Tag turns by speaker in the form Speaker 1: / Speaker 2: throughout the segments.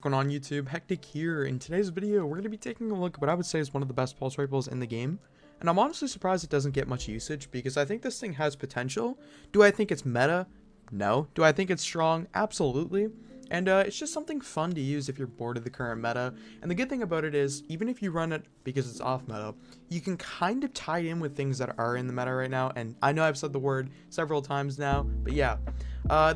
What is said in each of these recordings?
Speaker 1: Going on YouTube, Hectic here. In today's video, we're going to be taking a look at what I would say is one of the best pulse rifles in the game. And I'm honestly surprised it doesn't get much usage because I think this thing has potential. Do I think it's meta? No. Do I think it's strong? Absolutely. And it's just something fun to use if you're bored of the current meta. And the good thing about it is, even if you run it because it's off meta, you can kind of tie it in with things that are in the meta right now. And I know I've said the word several times now, but yeah.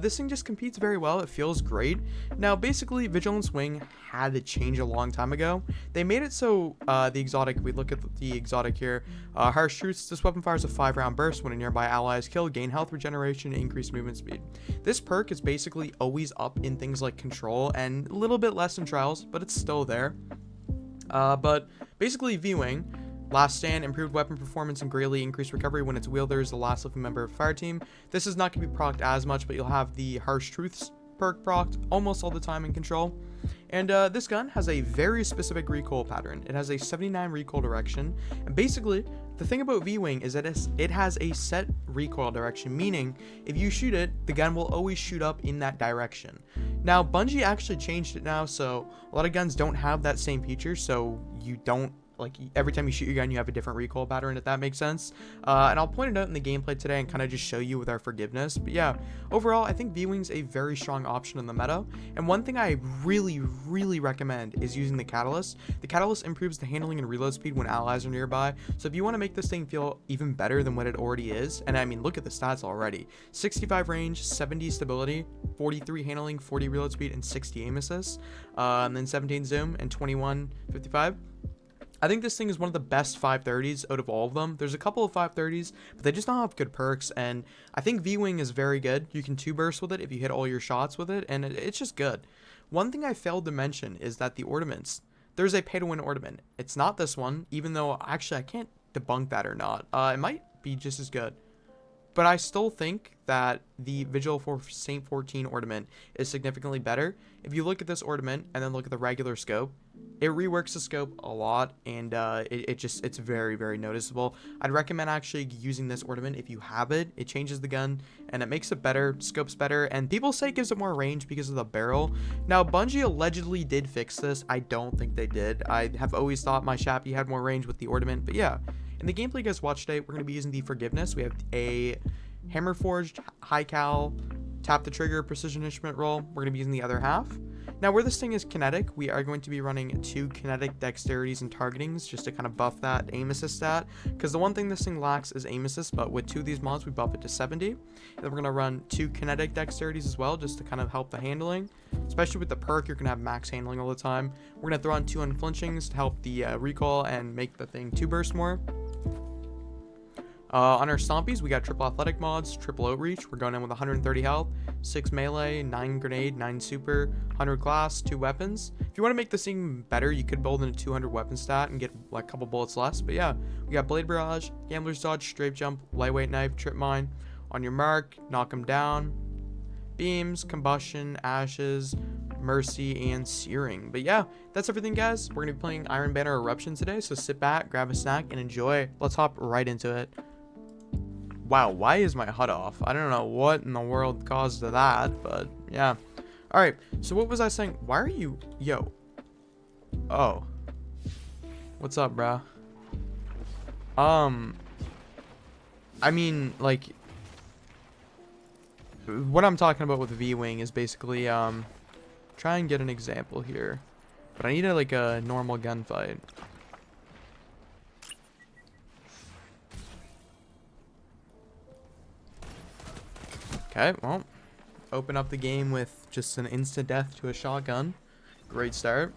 Speaker 1: This thing just competes very well. It feels great. Now, basically, Vigilance Wing had to change a long time ago. They made it so the exotic, we look at the exotic here, Harsh Truths, this weapon fires a 5-round burst when a nearby ally is killed, gain health regeneration, and increase movement speed. This perk is basically always up in things like Control and a little bit less in Trials, but it's still there. But basically, V-Wing, Last Stand, improved weapon performance and greatly increased recovery when its wielder is the last living member of the fire team. This is not going to be procced as much, but you'll have the Harsh Truths perk procced almost all the time in Control. And this gun has a very specific recoil pattern. It has a 79 recoil direction. And basically, the thing about V-Wing is that it has a set recoil direction, meaning if you shoot it, the gun will always shoot up in that direction. Now, Bungie actually changed it now, so a lot of guns don't have that same feature, so you don't, like, every time you shoot your gun, you have a different recoil pattern, if that makes sense. And I'll point it out in the gameplay today and kind of just show you with our forgiveness. But yeah, overall, I think V-Wing's a very strong option in the meta. And one thing I really recommend is using the Catalyst. The Catalyst improves the handling and reload speed when allies are nearby. So if you want to make this thing feel even better than what it already is, and I mean, look at the stats already. 65 range, 70 stability, 43 handling, 40 reload speed, and 60 aim assist. And then 17 zoom and 21 55. I think this thing is one of the best 530s out of all of them. There's a couple of 530s, but they just don't have good perks, and I think V-Wing is very good. You can 2-burst with it if you hit all your shots with it, and it's just good. One thing I failed to mention is that the ornaments, there's a pay-to-win ornament. It's not this one, even though actually I can't debunk that or not. It might be just as good. But I still think that the Vigil for Saint 14 ornament is significantly better. If you look at this ornament and then look at the regular scope, it reworks the scope a lot, and it's very noticeable. I'd recommend actually using this ornament if you have it. It changes the gun and it makes it better, scopes better, and people say it gives it more range because of the barrel. Now, Bungie allegedly did fix this. I don't think they did. I have always thought my Shappy had more range with the ornament, but yeah. In the gameplay you guys watch today, we're going to be using the Forgiveness. We have a Hammer Forged, High Cal, Tap the Trigger, Precision Instrument Roll. We're going to be using the other half. Now, where this thing is kinetic, we are going to be running 2 kinetic dexterities and targetings just to kind of buff that aim assist stat. Because the one thing this thing lacks is aim assist, but with 2 of these mods, we buff it to 70. And then we're going to run 2 kinetic dexterities as well, just to kind of help the handling. Especially with the perk, you're going to have max handling all the time. We're going to throw on 2 unflinchings to help the recoil and make the thing 2-burst more. On our Stompies, we got triple athletic mods, triple outreach. We're going in with 130 health, 6 melee, 9 grenade, 9 super, 100 glass, 2 weapons. If you want to make this thing better, you could build in a 200 weapon stat and get like a couple bullets less. But yeah, we got blade barrage, gambler's dodge, strafe jump, lightweight knife, trip mine. On your mark, knock them down, beams, combustion, ashes, mercy, and searing. But yeah, that's everything, guys. We're gonna be playing Iron Banner Eruption today, so sit back, grab a snack, and enjoy. Let's hop right into it. Wow, why is my HUD off? I don't know what in the world caused that, but yeah. Alright, so what was I saying? Why are you... Yo. Oh. What's up, bro? I mean, like... What I'm talking about with V-Wing is basically, try and get an example here. But I need a normal gunfight. Okay, well, open up the game with just an instant death to a shotgun. Great start.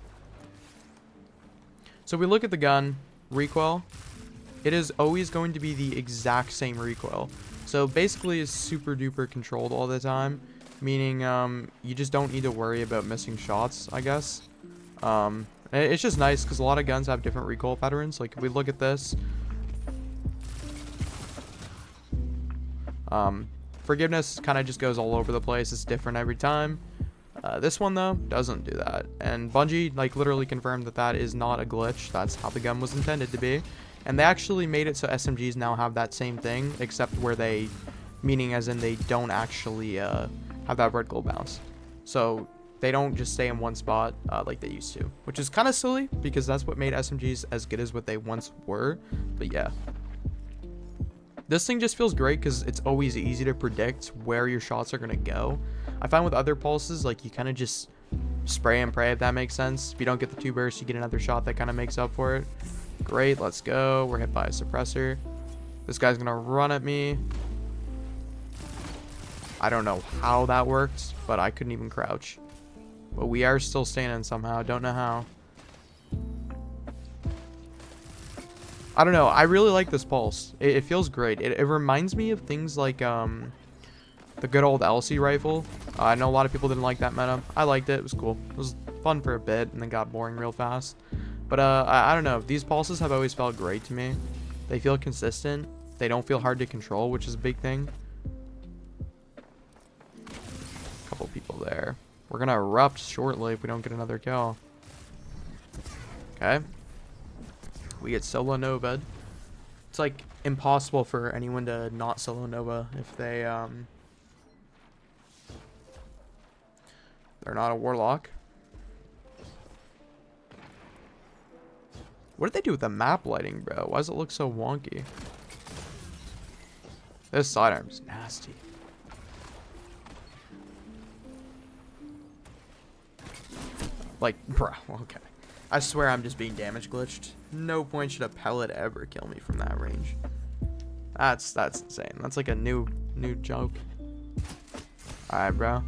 Speaker 1: So we look at the gun, recoil. It is always going to be the exact same recoil. So basically it's super duper controlled all the time, meaning you just don't need to worry about missing shots, I guess. It's just nice because a lot of guns have different recoil patterns. Like if we look at this, Forgiveness kind of just goes all over the place. It's different every time. This one, though, doesn't do that. And Bungie, literally confirmed that that is not a glitch. That's how the gun was intended to be. And they actually made it so SMGs now have that same thing, except where they, meaning as in they don't actually have that red gold bounce. So they don't just stay in one spot like they used to, which is kind of silly because that's what made SMGs as good as what they once were. But yeah, this thing just feels great because it's always easy to predict where your shots are going to go. I find with other pulses, like, you kind of just spray and pray, if that makes sense. If you don't get the 2 bursts, you get another shot that kind of makes up for it. Great, let's go. We're hit by a suppressor. This guy's going to run at me. I don't know how that worked, but I couldn't even crouch. But we are still standing somehow. Don't know how. I don't know. I really like this pulse. It feels great. It reminds me of things like the good old LC rifle. I know a lot of people didn't like that meta. I liked it. It was cool. It was fun for a bit and then got boring real fast. But I don't know. These pulses have always felt great to me. They feel consistent. They don't feel hard to control, which is a big thing. Couple people there. We're gonna erupt shortly if we don't get another kill. Okay. We get solo Nova'd. It's like impossible for anyone to not solo Nova if they're not a warlock. What did they do with the map lighting, bro? Why does it look so wonky? This sidearm's nasty. Like, bro, okay. I swear I'm just being damage glitched. No point should a pellet ever kill me from that range. That's insane. That's like a new joke. Alright, bro.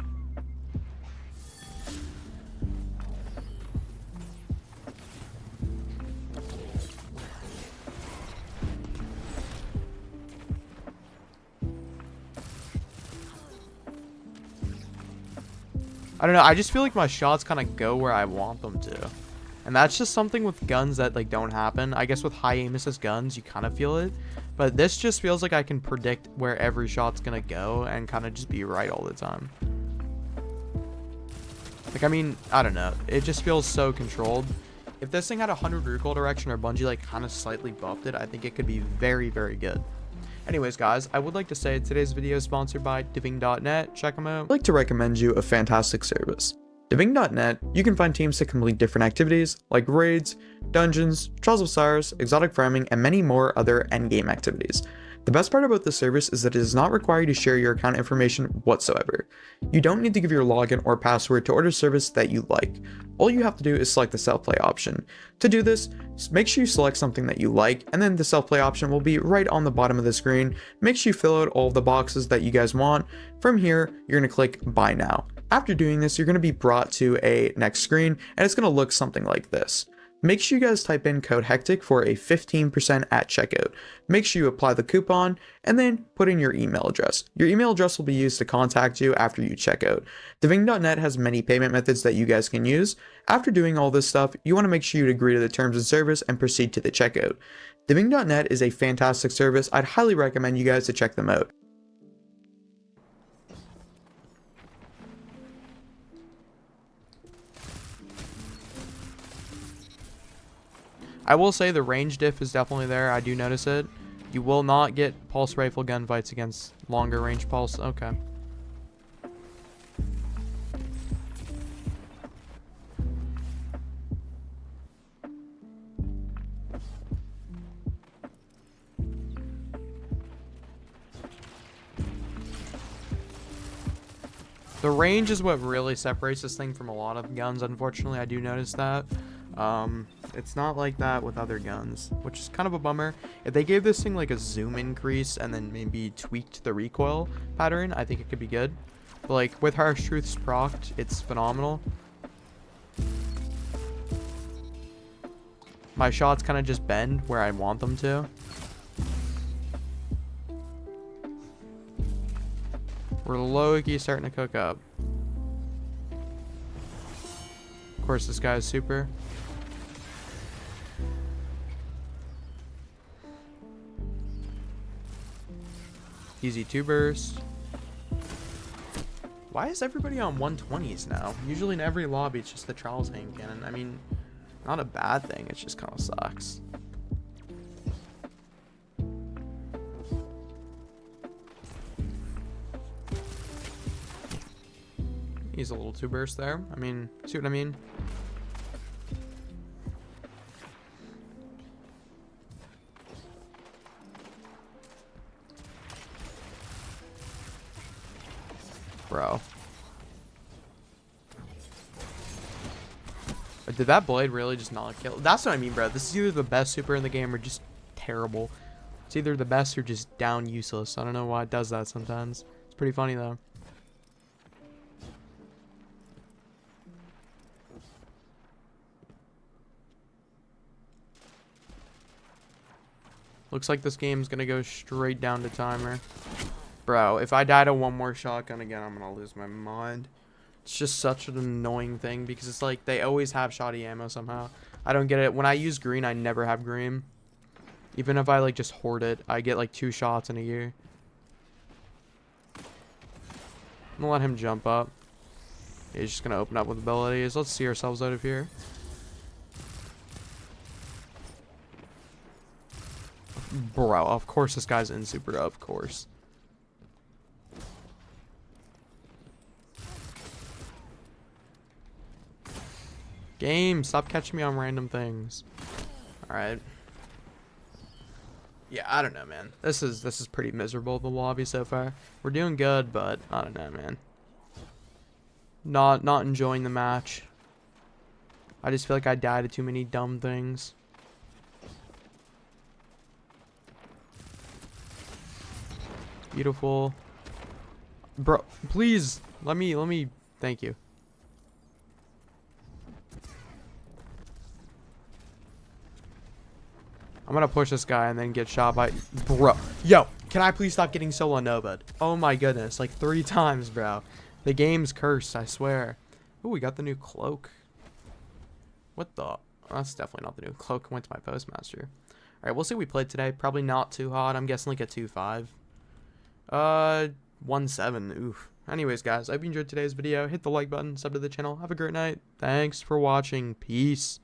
Speaker 1: I don't know, I just feel like my shots kind of go where I want them to. And that's just something with guns that, like, don't happen. I guess with high aim assist guns, you kind of feel it. But this just feels like I can predict where every shot's gonna go and kind of just be right all the time. Like, I mean, I don't know. It just feels so controlled. If this thing had 100 recoil direction or Bungie, like, kind of slightly buffed it, I think it could be very, very good. Anyways, guys, I would like to say today's video is sponsored by Diving.net. Check them out. I'd like to recommend you a fantastic service. Diving.net, you can find teams to complete different activities like raids, dungeons, Trials of Cyrus, exotic farming, and many more other endgame activities. The best part about this service is that it does not require you to share your account information whatsoever. You don't need to give your login or password to order service that you like. All you have to do is select the self-play option. To do this, make sure you select something that you like, and then the self-play option will be right on the bottom of the screen. Make sure you fill out all of the boxes that you guys want. From here, you're going to click Buy Now. After doing this, you're going to be brought to a next screen, and it's going to look something like this. Make sure you guys type in code HECTIC for a 15% at checkout. Make sure you apply the coupon and then put in your email address. Your email address will be used to contact you after you check out. Diving.net has many payment methods that you guys can use. After doing all this stuff, you want to make sure you agree to the terms and service and proceed to the checkout. Diving.net is a fantastic service. I'd highly recommend you guys to check them out. I will say the range diff is definitely there. I do notice it. You will not get pulse rifle gunfights against longer range pulse. Okay. The range is what really separates this thing from a lot of guns, unfortunately. I do notice that. It's not like that with other guns, which is kind of a bummer. If they gave this thing like a zoom increase and then maybe tweaked the recoil pattern, I think it could be good. But like with Harsh Truths procced, it's phenomenal. My shots kind of just bend where I want them to. We're low-key starting to cook up. Of course, this guy is super. Easy 2 burst. Why is everybody on 120s now? Usually in every lobby it's just the Trials hand cannon. I mean, not a bad thing, it just kind of sucks. He's a little too burst there. I mean, see what I mean? Bro. Did that blade really just not kill? That's what I mean, bro. This is either the best super in the game or just terrible. It's either the best or just down useless. I don't know why it does that sometimes. It's pretty funny, though. Looks like this game's gonna go straight down to timer. Bro, if I die to one more shotgun again, I'm gonna lose my mind. It's just such an annoying thing because it's like they always have shoddy ammo somehow. I don't get it. When I use green, I never have green. Even if I like just hoard it, I get like 2 shots in a year. I'm gonna let him jump up. He's just gonna open up with abilities. Let's see ourselves out of here. Bro, of course this guy's in super, of course. Game, stop catching me on random things. Alright. Yeah, I don't know, man. This is pretty miserable, the lobby so far. We're doing good, but I don't know, man. Not enjoying the match. I just feel like I died to too many dumb things. Beautiful. Bro, please let me thank you. I'm gonna push this guy and then get shot by... Bro. Yo, can I please stop getting solo nova'd? Oh my goodness. Like 3 times, bro. The game's cursed, I swear. Ooh, we got the new cloak. What the... Oh, that's definitely not the new cloak. Went to my postmaster. Alright, we'll see what we played today. Probably not too hot. I'm guessing like a 2.5. 1.7. Oof. Anyways, guys, I hope you enjoyed today's video. Hit the like button, sub to the channel. Have a great night. Thanks for watching. Peace.